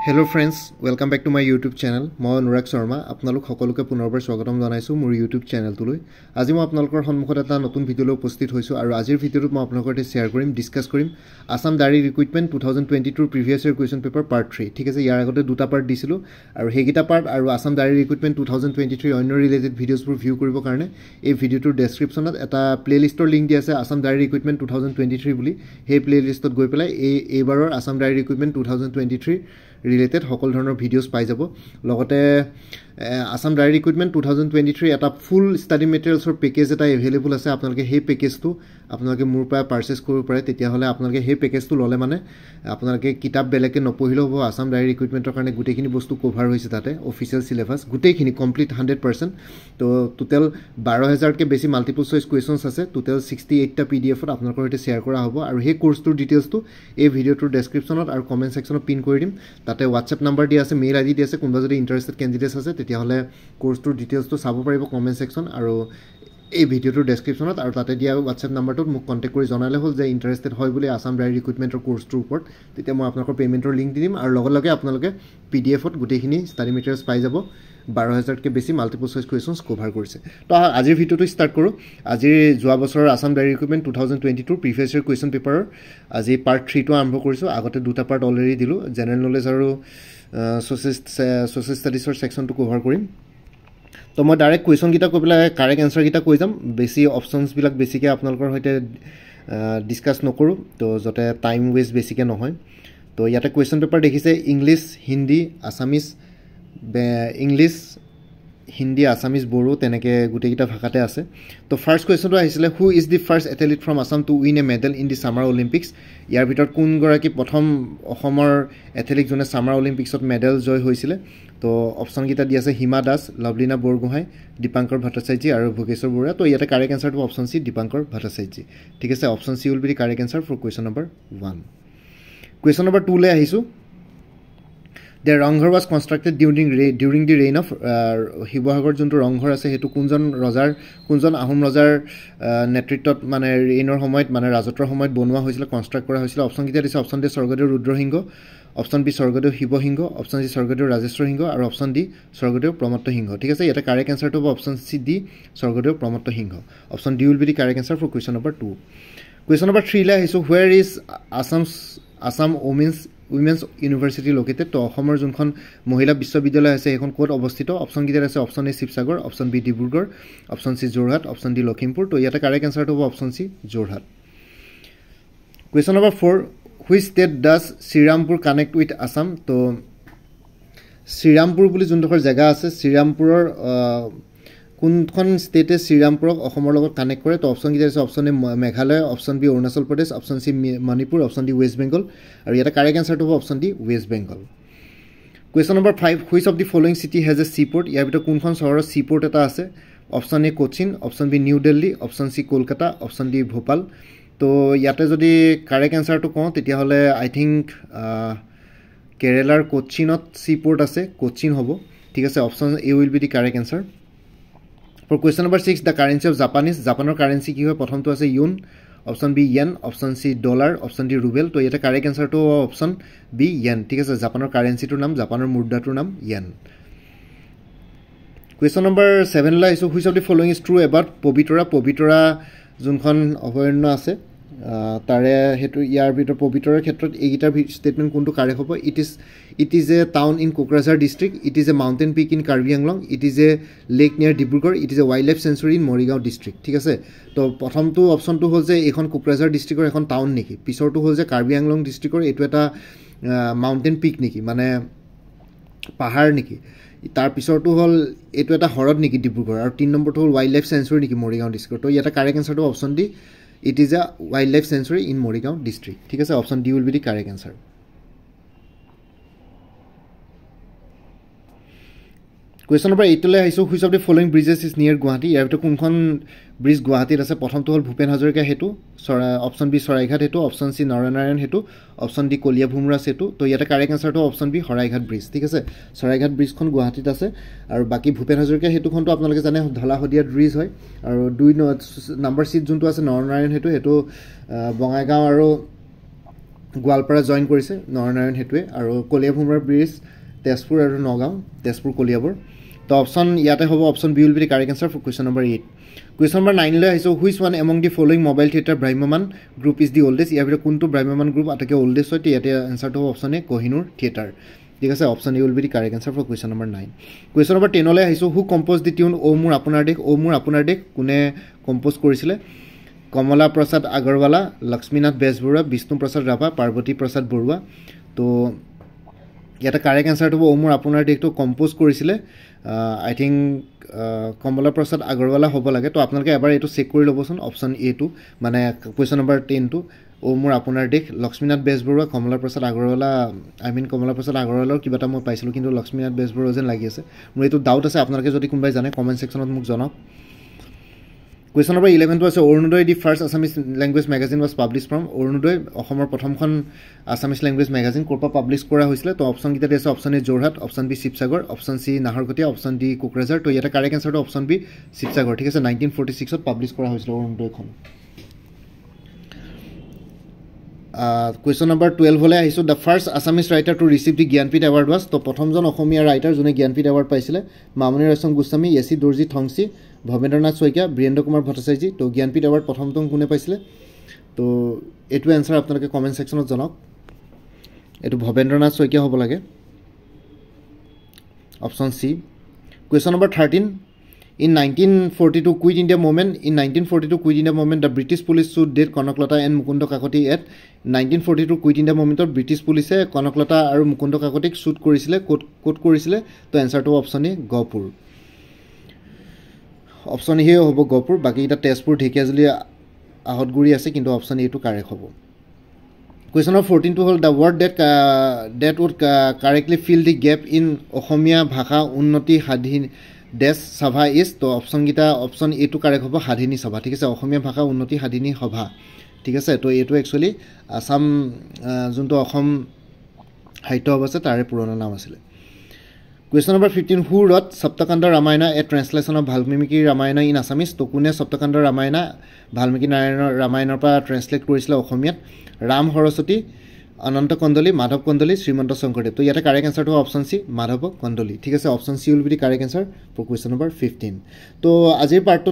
Hello friends, welcome back to my YouTube channel. মই অনুৰাগ শৰ্মা আপোনালোক সকলোকে পুনৰবাৰ স্বাগতম জনাইছো মোৰ YouTube চেনেলটোলৈ। আজি মই আপোনালোকৰ সন্মুখত এটা নতুন ভিডিঅলৈ উপস্থিত হৈছো আৰু আজিৰ ভিডিঅ'টোত মই আপোনালোকৰ সৈতে শ্বেয়াৰ কৰিম, ডিসকাস কৰিম Assam diary recruitment 2022 previous year question paper part 3। ঠিক আছে, ইয়াৰ আগতে দুটা পাৰ্ট দিছিলো আৰু হেগিটা পাৰ্ট আৰু আসাম ডায়েৰী ৰিক্ৰুইটমেন্ট 2023 অন্য ৰিলেটেড ভিডিঅ'ছবোৰ ভিউ কৰিবৰ কাৰণে এই ভিডিঅ'টোৰ ডেসক্ৰিপচনত এটা প্লেলিষ্টৰ লিংক দি আছে আসাম ডায়েৰী ৰিক্ৰুইটমেন্ট 2023 বুলি। সেই প্লেলিষ্টত গৈ পেলাই এইবাৰৰ আসাম ডায়েৰী ৰিক্ৰুইটমেন্ট 2023 ৰিলেটেড সকল ধৰণৰ ভিডিঅ'ছ পাই যাব। লগতে আসাম ডায়েৰী ৰিক্ৰুইটমেন্ট 2023 এটা ফুল ষ্টাডি মেটেৰিয়েলছৰ পেকেজ এটা এভেইলেবল আছে। আপোনালোকে সেই পেকেজটো আপোনালোকে মোৰ পৰা পাৰচেজ কৰিব পাৰে। তেতিয়াহ'লে আপোনালোকে সেই পেকেজটো ল'লে মানে আপোনালোকে কিতাপ বেলেগকৈ নপঢ়িলেও হ'ব। আসাম ডায়েৰী ৰিক্ৰুইটমেন্টৰ কাৰণে গোটেইখিনি বস্তু কভাৰ হৈছে তাতে, অফিচিয়েল চিলেবাছ গোটেইখিনি কমপ্লিট 100%। তো টোটেল 12,000তকৈ বেছি মাল্টিপল চইচ কুৱেশ্যনছ আছে। টোটেল 68টা PDF-ত আপোনালোকৰ সৈতে শ্বেয়াৰ কৰা হ'ব আৰু সেই কোৰ্চটোৰ ডিটেইলছটো এই ভিডিঅ'টোৰ ডেছক্ৰিপশ্যনত আৰু কমেণ্ট ছেকশ্যনত পিন কৰি দিম। তাতে হোৱাটছএপ নাম্বাৰ দিয়া আছে, মেইল ID দিয়া আছে। কোনোবা যদি ইণ্টাৰেষ্টেড কেণ্ডিডেটছ আছে তেতিয়াহ'লে কোৰ্চটোৰ ডিটেইলছটো চাব পাৰিব কমেণ্ট ছেকশ্যন আৰু এই ভিডিঅ'টোৰ ডেছক্ৰিপশ্যনত। আৰু তাতে দিয়া হোৱাটছএপ নাম্বাৰটোত মোক কণ্টেক্ট কৰি জনালে হ'ল যে ইণ্টাৰেষ্টেড হয় বুলি আসাম ডায়েৰী ৰিক্ৰুইটমেণ্টৰ কোৰ্চটোৰ ওপৰত। তেতিয়া মই আপোনালোকৰ পে'মেণ্টৰ লিংক দি দিম আৰু লগে লগে আপোনালোকে PDF-ত গোটেইখিনি ষ্টাডি মেটেৰিয়েলছ পাই যাব। 12,000তকৈ বেছি মাল্টিপল চইচ কুৱেশ্যনছ কভাৰ কৰিছে। তো আজিৰ ভিডিঅ'টো ষ্টাৰ্ট কৰোঁ। আজিৰ যোৱা বছৰৰ Assam diary recruitment 2022 previous year question পেপাৰৰ আজি পাৰ্ট 3টো আৰম্ভ কৰিছোঁ। আগতে দুটা পাৰ্ট অলৰেডি দিলোঁ, জেনেৰেল নলেজ আৰু ছ'চিয়েল ষ্টাডিজৰ ছেকশ্যনটো কভাৰ কৰিম। তো মই ডাইৰেক্ট কুৱেশ্যনকেইটা কৈ পেলাই কাৰেক্ট এনচাৰকেইটা কৈ যাম। বেছি অপশ্যনছবিলাক বেছিকৈ আপোনালোকৰ সৈতে ডিছকাছ নকৰোঁ, তো যাতে টাইম ৱেষ্ট বেছিকৈ নহয়। তো ইয়াতে কুৱেশ্যন পেপাৰ দেখিছে ইংলিছ, হিন্দী, আছামিজ, ইংলিছ, হিন্দী, আছামিজ, বড়ো তেনেকৈ গোটেইকেইটা ভাষাতে আছে। তো ফাৰ্ষ্ট কুৱেশ্যনটো আহিছিলে who is the first athlete from Assam to win a medal in the Summer Olympics. ইয়াৰ ভিতৰত কোনগৰাকী প্ৰথম অসমৰ এথলেট যোনে ছামাৰ অলিম্পিক্সত মেডেল জয় হৈছিলে। তো অপশ্যনকেইটা দি আছে হিমা দাস, লাভলীনা বৰগোহাঁই, দীপাংকৰ ভট্টাচাৰ্যী আৰু ভোগেশ্বৰ বৰুৱা। তো ইয়াতে কাৰেক্ট এনচাৰটো অপশ্যন চি, দীপাংকৰ ভট্টাচাৰ্যী। ঠিক আছে, option C will be the correct answer for question number 1। Question number 2লৈ আহিছোঁ। The Rang Ghar was constructed during the reign of শিৱসাগৰত যোনটো ৰংঘৰ আছে সেইটো কোনজন আহোম ৰজাৰ নেতৃত্বত মানে ৰেইনৰ সময়ত মানে ৰাজত্বৰ সময়ত বনোৱা হৈছিলে, কনষ্ট্ৰাক্ট কৰা হৈছিলে। অপশ্যনকেইটা দিছে অপশ্যন ডি স্বৰ্গদেউ ৰুদ্ৰসিংহ, অপশ্যন বি স্বৰ্গদেউ শিৱসিংহ, অপশ্যন চি স্বৰ্গদেউ ৰাজেশ্বৰ সিংহ আৰু অপশ্যন ডি স্বৰ্গদেউ প্ৰমত্ত সিংহ। ঠিক আছে, ইয়াতে কাৰেক্ট এনচাৰটো হ'ব option C D Swargadeo Pramatta Singha. Option D will be the correct answer for question number 2। Question number 3লৈ আহিছোঁ। Where is Assam women's university located. তো অসমৰ যোনখন মহিলা বিশ্ববিদ্যালয় আছে সেইখন ক'ত অৱস্থিত। অপশ্যনকেইটাত আছে option A Sivasagar, option B Dibrugarh, option C Jorhat, option D Lakhimpur. তো ইয়াতে কাৰেক্ট এনচাৰটো হ'ব option C Jorhat. Question number 4, which state does Srirampur connect with Assam. তো শ্ৰীৰামপুৰ বুলি যোনডোখৰ জেগা আছে, শ্ৰীৰামপুৰৰ কোনখন ষ্টেটে শ্ৰীৰামপুৰক অসমৰ লগত কানেক্ট কৰে। তো অপশ্যনকেইটা আছে option A Meghalaya, option B Arunachal Pradesh, option C Manipur, option D West Bengal আৰু ইয়াতে কাৰেক্ট এনচাৰটো হ'ব option D West Bengal. Question number 5, which of the following city has a sea port. ইয়াৰ ভিতৰত কোনখন চহৰৰ চি পৰ্ট এটা আছে। Option A Cochin, option B New Delhi, option C Kolkata, option D Bhopal. তো ইয়াতে যদি কাৰেক্ট এনচাৰটো কওঁ তেতিয়াহ'লে আই থিংক কেৰেলাৰ কোচিনত চি পৰ্ট আছে, কোচিন হ'ব। ঠিক আছে, option A will be the correct answer. For question number 6, the currency of Japanese. জাপানৰ কাৰেঞ্চি কি হয়। প্ৰথমটো আছে yuan, option B yen, option C dollar, option D ruble. তো ইয়াতে কাৰেক্ট এনচাৰটো অপশ্যন বি য়েন। ঠিক আছে, জাপানৰ কাৰেঞ্চিটোৰ নাম, জাপানৰ মুদ্ৰাটোৰ নাম য়েন। কুৱেশ্যন নম্বৰ 7লৈ আহিছোঁ। Which of the following is true about Pobitora যোনখন অভয়াৰণ্য আছে তাৰে সেইটো ইয়াৰ ভিতৰত পবিতৰাৰ ক্ষেত্ৰত এইকেইটাৰ ষ্টেটমেণ্ট কোনটো কাৰেক্ট হ'ব। It is a town in Kokrajhar district, it is a mountain peak in Karbi Anglong, it is a lake near Dibrugarh, it is a wildlife sanctuary in Morigaon district. ঠিক আছে, তো প্ৰথমটো অপশ্যনটো হ'ল যে এইখন কোকৰাঝাৰ ডিষ্ট্ৰিক্টৰ এখন টাউন নেকি। পিছৰটো হ'ল যে কাৰ্বি আংলং ডিষ্ট্ৰিক্টৰ এইটো এটা মাউণ্টেইন পিক নেকি, মানে পাহাৰ নেকি। তাৰ পিছৰটো হ'ল এইটো এটা হ্ৰদ নেকি ডিব্ৰুগড়, আৰু 3 নম্বৰটো হ'ল ৱাইল্ড লাইফ চেঞ্চুৰী নেকি মৰিগাঁও ডিষ্ট্ৰিক্ট। তো ইয়াতে কাৰেক্ট এনচাৰটো option D, it is a wildlife sanctuary in Morigaon district. ঠিক আছে, option D will be the correct answer. Question number 8লৈ আহিছোঁ। Which of the following bridges is near Guwahati. ইয়াৰ ভিতৰত কোনখন ব্ৰিজ গুৱাহাটীত আছে। প্ৰথমটো হ'ল ভূপেন হাজৰিকা সেতু, অপশ্যন বি শৰাইঘাট সেতু, অপশ্যন চি নৰনাৰায়ণ সেতু, অপশ্যন ডি কলীয়া ভোমোৰা সেতু। তো ইয়াতে কাৰেক্ট এনচাৰটো অপশ্যন বি শৰাইঘাট ব্ৰিজ। ঠিক আছে, শৰাইঘাট ব্ৰিজখন গুৱাহাটীত আছে আৰু বাকী ভূপেন হাজৰিকা সেতুখনটো আপোনালোকে জানে ধলা শদিয়াত ব্ৰিজ হয়। আৰু 2 নম্বৰ চিট যোনটো আছে নৰনাৰায়ণ সেতু, সেইটো বঙাইগাঁও আৰু গোৱালপাৰা জইন কৰিছে নৰনাৰায়ণ হেতুৱে আৰু কলিয়া ভোমৰা ব্ৰিজ তেজপুৰ আৰু নগাঁও তেজপুৰ কলিয়াবৰ তো অপশ্যন ইয়াতে হ'ব option B will be the correct answer for question number 8 question number 9 লৈ আহিছোঁ which one among the following mobile theatre ভ্ৰাম্যমান গ্ৰুপ ইজ দি অল্ডেষ্ট ইয়াৰ ভিতৰত কোনটো ভ্ৰাম্যমান গ্ৰুপ আটাইতকৈ অল্ডেষ্ট হয় ইয়াতে এনচাৰটো হ'ব অপশ্যন এ কোহিনুৰ থিয়েটাৰ ঠিক আছে option A will be the correct answer for question number 9 question number 10 লৈ আহিছোঁ হু কম্প'জ দি টিউন অ' মোৰ আপোনাৰ দেশ কোনে কম্প'জ কৰিছিলে কমলা প্ৰসাদ আগৰৱালা লক্ষ্মীনাথ বেজবৰুৱা বিষ্ণু প্ৰসাদ ৰাভা পাৰ্বতী প্ৰসাদ বৰুৱা তো ইয়াতে কাৰেক্ট এনচাৰটো হ'ব অ' মোৰ আপোনাৰ দেশটো কম্প'জ কৰিছিলে আই থিংক কমলা প্ৰসাদ আগৰৱালা হ'ব লাগে তো আপোনালোকে এবাৰ এইটো চেক কৰি ল'বচোন অপশ্যন এটো মানে কুৱেশ্যন নম্বৰ 10টো অ' মোৰ আপোনাৰ দেশ লক্ষ্মীনাথ বেজবৰুৱা কমলা প্ৰসাদ আগৰৱালা কমলা প্ৰসাদ আগৰৱালাৰ কিবা এটা মই পাইছিলোঁ কিন্তু লক্ষ্মীনাথ বেজবৰুৱা যেন লাগি আছে মোৰ এইটো ডাউট আছে আপোনালোকে যদি কোনোবাই জানে কমেণ্ট ছেকশ্যনত মোক জনাওক কুৱেশ্যন নম্বৰ 11টো আছে Arunodoi the first Assamese language magazine was publish from Arunodoi অসমৰ প্ৰথমখন আছামিজ লেংগুৱেজ মেগাজিন ক'ৰ পৰা পাব্লিছ কৰা হৈছিলে তো অপশ্যনকেইটা দি আছে option A Jorhat option B Sivasagar option C Naharkatia option D Kokrajhar তো ইয়াতে কাৰেক্ট এনচাৰটো অপশ্যন বি শিৱসাগৰ ঠিক আছে 1946ত পাব্লিছ কৰা হৈছিলে অৰুণোদয়খন কুৱেশ্যন নম্বৰ 12 হ'লে আহিছোঁ the first Assamese writer to receive the Jnanpith award was তো প্ৰথমজন অসমীয়া ৰাইটাৰ যোনে জ্ঞানপীঠ এৱাৰ্ড পাইছিলে মামণি ৰয়ছম গোস্বামী য়েচি দৰ্জী থংচী ভৱেন্দ্ৰনাথ শইকীয়া বীৰেন্দ্ৰ কুমাৰ ভট্টাচাৰ্যী তো জ্ঞানপীঠ এৱাৰ্ড প্ৰথমজন কোনে পাইছিলে তো এইটো এনচাৰ আপোনালোকে কমেণ্ট ছেকশ্যনত জনাওক এইটো ভৱেন্দ্ৰনাথ শইকীয়া হ'ব লাগে option C question number 13 In 1942 Quit India movement, the British police sued Dev Konaklata and Mukunda Kakoti at 1942 Quit India movement British police Konaklata and Mukunda Kakotik sued Korisile, quote Korisile, the answer to option A Gopur. Option here hobo Gopur, Baki the Tezpur Dhekazli Ahotguri Asik into option A to correct hobo. Question of 14 to hold the word that would correctly fill the gap in Ohomia Bhaka Unnoti Hadhin. দেশ সভা is তো অপশ্যনকেইটা option এটো correct হ'ব সাধিনী সভা ঠিক আছে অসমীয়া ভাষা উন্নতি সাধিনী সভা ঠিক আছে তো এইটো একচুৱেলি আসাম যোনটো অসম সাহিত্য সভা আছে তাৰে পুৰণা নাম আছিল question number 15 who wrote Saptakanda Ramayana a translation of Valmiki Ramayana in Assamese তো কোনে সপ্তকাণ্ড ৰামায়ণ ভালমিকি ৰামায়ণৰ পৰা ট্ৰান্সলেট কৰিছিল অসমীয়াত ৰাম সৰস্বতী অনন্ত কণ্ডলী মাধৱ কণ্ডলী শ্ৰীমন্ত শংকৰদেৱ তো ইয়াতে কাৰেক্ট এনচাৰটো অপশ্যন চি মাধৱ কণ্ডলী ঠিক আছে option C will be the correct answer for question number 15 তো আজিৰ পাৰ্ট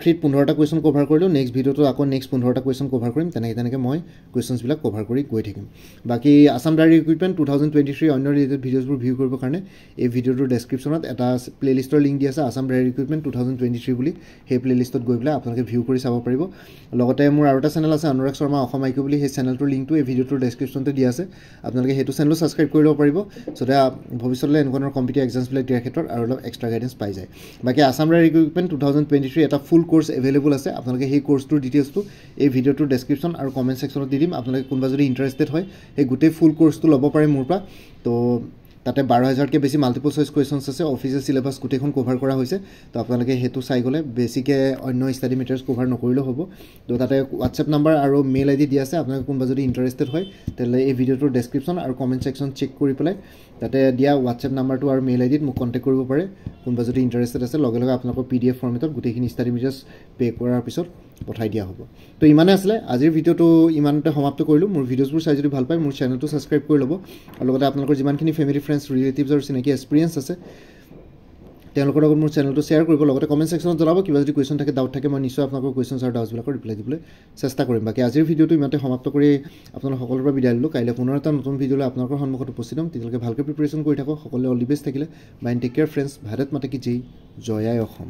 3 15টা কুৱেশ্যন কভাৰ কৰিলোঁ নেক্সট ভিডিঅ'টো আকৌ নেক্সট 15টা কুৱেশ্যন কভাৰ কৰিম তেনেকৈ মই কুৱেশ্যনছবিলাক কভাৰ কৰি গৈ থাকিম বাকী আসাম ডায়েৰী ৰিক্ৰুইটমেণ্ট 2023 অন্য ৰিলেটেড ভিডিঅ'ছবোৰ ভিউ কৰিবৰ কাৰণে এই ভিডিঅ'টোৰ ডেছক্ৰিপশ্যনত এটা প্লেলিষ্টৰ লিংক দি আছে আসাম ডায়েৰী ৰিক্ৰুইটমেণ্ট 2023 বুলি সেই প্লেলিষ্টত গৈ পেলাই আপোনালোকে ভিউ কৰি চাব পাৰিব লগতে মোৰ আৰু এটা চেনেল আছে অনুৰাগ শৰ্মা অসম আইকিউ বুলি সেই চেনেলটোৰ লিংকটো এই ভিডিঅ'টোৰ ডেছক্ৰিপশ্যনতে দিয়া আছে আপোনালোকে হেতু চেনেলটো সাবস্ক্ৰাইব কৰি ল'ব পাৰিব সো ভৱিষ্যতলৈ এনেকুৱা কম্পিটিটিভ এক্সামছবিলাক দিয়াৰ ক্ষেত্ৰত আৰু অলপ এক্সট্ৰা গাইডেন্স পাই যায় বাকি আসাম ডায়েৰী ৰিক্ৰুইটমেণ্ট 2023 এটা ফুল কোৰ্স এভেইলেবল আছে আপোনালোকে সেই কোৰ্সটোৰ ডিটেইলছটো এই ভিডিঅ'টোৰ ডেছক্ৰিপশ্যন আৰু কমেণ্ট ছেকশ্যনত দি দিম আপোনালোকে কোনোবা যদি ইণ্টাৰেষ্টেড হয় সেই গোটেই ফুল কোৰ্সটো ল'ব পাৰে মোৰ পৰা তো তাতে 12000কে বেছি মাল্টিপল চইচ কুৱেশ্যনছ আছে অফিচিয়েল সিলেবাস গোটেইখন কভাৰ কৰা হৈছে তো আপোনালোকে হেতু চাই গ'লে বেছিকে অন্য ষ্টাডি মেটেৰিয়েলছ কভাৰ নকৰিলেও হ'ব তো তাতে হোৱাটছএপ নাম্বাৰ আৰু মেইল আইডি দিয়া আছে আপোনালোকে কোনোবা যদি ইণ্টাৰেষ্টেড হয় তেলে এই ভিডিঅ'টোৰ ডেছক্ৰিপশ্যন আৰু কমেণ্ট ছেকশ্যন চেক কৰি পেলাই তাতে দিয়া হোৱাটছএপ নাম্বাৰটো আৰু মেইল আইডিত মোক কণ্টেক্ট কৰিব পাৰে কোনোবা যদি ইণ্টাৰেষ্টেড আছে লগে লগে আপোনালোকৰ PDF ফৰ্মেটত গোটেইখিনি ষ্টাডি মেটেৰিয়েলছ পে কৰাৰ পিছত পঠাই দিয়া হ'ব তো ইমানে আছিলে আজিৰ ভিডিঅ'টো ইমানতে সমাপ্ত কৰিলোঁ মোৰ ভিডিঅ'ছবোৰ চাই যদি ভাল পায় মোৰ চেনেলটো সাবস্ক্ৰাইব কৰি ল'ব আৰু লগতে আপোনালোকৰ যিমানখিনি ফেমিলি ফ্ৰেণ্ডছ ৰিলেটিভছ আৰু চিনাকি এক্সপিৰিয়েঞ্চ আছে তেওঁলোকৰ লগত মোৰ চেনেলটো শ্বেয়াৰ কৰিব লগতে কমেণ্ট ছেকশ্যনত জনাব কিবা যদি কুৱেশ্যন থাকে ডাউট থাকে মই নিশ্চয় আপোনালোকৰ কুৱেশ্যনছ আৰু ডাউটছবিলাকৰ ৰিপ্লাই দিবলৈ চেষ্টা কৰিম বাকি আজিৰ ভিডিঅ'টো ইমানতে সমাপ্ত কৰি আপোনালোক সকলোৰে পৰা বিদায় দিলোঁ কাইলৈ পুনৰ এটা নতুন ভিডিঅ'লৈ আপোনালোকৰ সন্মুখত উপস্থিত হ'ম তেতিয়ালৈকে ভালকৈ প্ৰিপাৰেশ্যন কৰি থাকক সকলোৱে অল দি বেষ্ট থাকিলে bye take care friends Bharat মাতা কি জয় জয় আই অসম